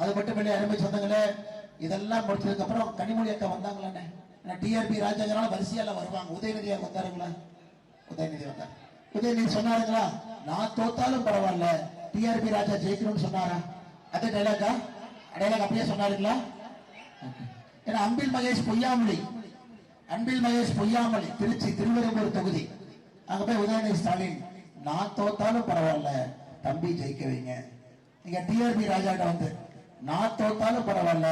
அது மட்டும் இல்லை அருமை சொந்தங்களே, இதெல்லாம் முடிச்சதுக்கு அப்புறம் கனிமொழி அக்கா வந்தாங்களானே, டிஆர்பி ராஜாங்கனால வரிசையால வருவாங்க. உதயநிதியாக வந்தாருங்களா? உதயநிதி வந்தார். உதயநிதி சொன்னாருங்களா, நான் தோத்தாலும் பரவாயில்ல டிஆர்பி ராஜா ஜெயிக்கணும்னு சொன்னாரா? அதே டைலாக்கா? டைலாக் அப்படியே சொன்னாருங்களா? ஏன்னா அன்பில் மகேஷ் பொய்யாமொழி, அன்பில் மகேஷ் பொய்யாமொழி திருச்சி திருவெரும்பூர் தொகுதி. அங்க போய் உதயநிதி ஸ்டாலின், நான் தோத்தாலும் பரவாயில்ல தம்பி ஜெயிக்க வைங்க. நீங்க டிஆர்பி ராஜாட்ட வந்து நான் தோத்தாலும் பரவாயில்ல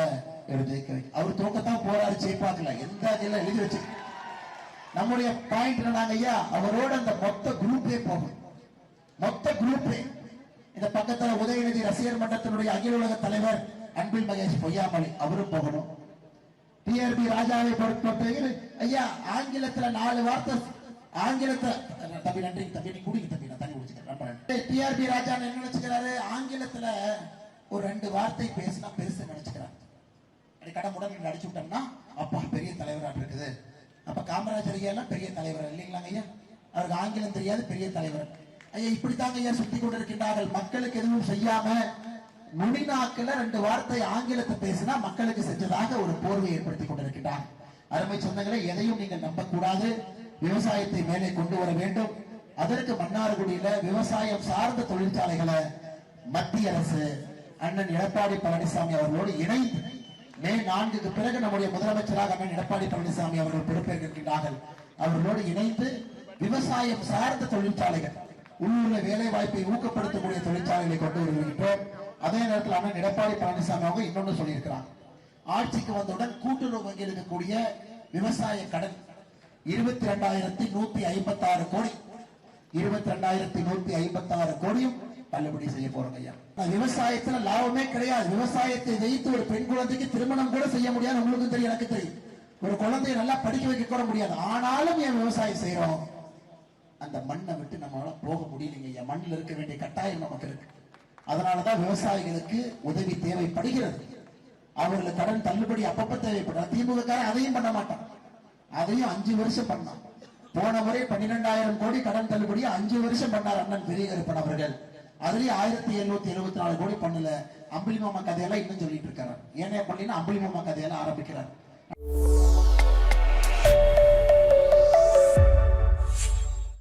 ஜெயிக்க வைங்க. அவர் தோக்கத்தான் போறாரு, ஜெயிப்பாக்கல. எந்த எழுதி வச்சு நம்முடைய பாயிண்ட் என்னங்க ஐயா, அவரோட அந்த மொத்த குரூப்பே போகும். மொத்த குரூப்பே இந்த பக்கத்துல உதயநிதி ரசிகர் மன்றத்தினுடைய அகில உலக தலைவர் அன்பில் மகேஷ் பொய்யாமொழி அவரும் போகணும். டிஆர்பி ராஜாவை பொறுத்தவரையில் ஐயா ஆங்கிலத்துல 4 வார்த்தை, ஆங்கிலத்துல தம்பி நன்றி தம்பி, நீ குடிக்க தம்பி, நான் தண்ணி குடிச்சுக்கிறேன். டிஆர்பி ராஜா என்ன நினைச்சுக்கிறாரு, ஆங்கிலத்துல ஒரு 2 வார்த்தை பேசினா பெருசு நினைச்சுக்கிறார். கடமுடன் அடிச்சு விட்டோம்னா அப்பா பெரிய தலைவராக இருக்குது. அப்ப காமராஜர் எல்லாம் பெரிய தலைவர் இல்லைங்களாங்க ஐயா, அவருக்கு ஆங்கிலம் தெரியாது, பெரிய தலைவர் ஐயா. இப்படித்தாங்க ஐயா சுத்தி கொண்டு இருக்கின்றார்கள். மக்களுக்கு எதுவும் செய்யாம நுனிநாக்கில 2 வார்த்தை ஆங்கிலத்தை பேசினா மக்களுக்கு செஞ்சதாக ஒரு போர்வை ஏற்படுத்தி கொண்டிருக்கின்றார். அருமை சொந்தங்களை, எதையும் நீங்கள் நம்பக்கூடாது. விவசாயத்தை மேலே கொண்டு வர வேண்டும். அதற்கு மன்னார்குடியில விவசாயம் சார்ந்த தொழிற்சாலைகளை மத்திய அரசு அண்ணன் எடப்பாடி பழனிசாமி அவர்களோடு இணைந்து மே 4க்கு பிறகு நம்முடைய முதலமைச்சராக அண்ணன் எடப்பாடி பழனிசாமி அவர்கள் பொறுப்பேற்கின்றார்கள். அவர்களோடு இணைந்து விவசாயம் சார்ந்த தொழிற்சாலைகள், உள்ளூர்ல வேலை வாய்ப்பை ஊக்கப்படுத்தக்கூடிய தொழிற்சாலைகளை கொண்டு வருகின்றோம். அதே நேரத்தில் அண்ணன் எடப்பாடி பழனிசாமி அவங்க இன்னொன்னு சொல்லியிருக்கிறாங்க, ஆட்சிக்கு வந்தவுடன் கூட்டுறவு வங்கி இருக்கக்கூடிய விவசாய கடன் 22,156 கோடி, 22,156 கோடியும் தள்ளுபடி செய்ய போறோம் ஐயா. விவசாயத்துல லாபமே கிடையாது. விவசாயத்தை வைத்து ஒரு பெண் குழந்தைக்கு திருமணம் கூட செய்ய முடியாது. உங்களுக்கு தெரியும், எனக்கு தெரியும். ஒரு குழந்தையை நல்லா படிக்க வைக்க கூட முடியாது. ஆனாலும் ஏன் விவசாயம் செய்யறோம்? அந்த மண்ணை விட்டு நம்மளால போக முடியலைங்க ஐயா. மண்ணில் இருக்க வேண்டிய கட்டாயம் நமக்கு இருக்கு. அதனாலதான் விவசாயிகளுக்கு உதவி தேவைப்படுகிறது. அவர்களுக்கு கடன் தள்ளுபடி அப்பப்ப தேவைப்படும். திமுக அதையும் பண்ண மாட்டான். அதையும் 5 வருஷம் பண்ணான். போன முறை 12,000 கோடி கடன் தள்ளுபடி 5 வருஷம் பண்ணார் அண்ணன் பெரியகருப்பன் அவர்கள். அதுலயும் 1,774 கோடி பண்ணல. அம்புலி மாமா கதையெல்லாம் இன்னும் சொல்லிட்டு இருக்காரு. ஏன்னா பண்ணினா அம்புலி மாமா கதையெல்லாம் ஆரம்பிக்கிறார்.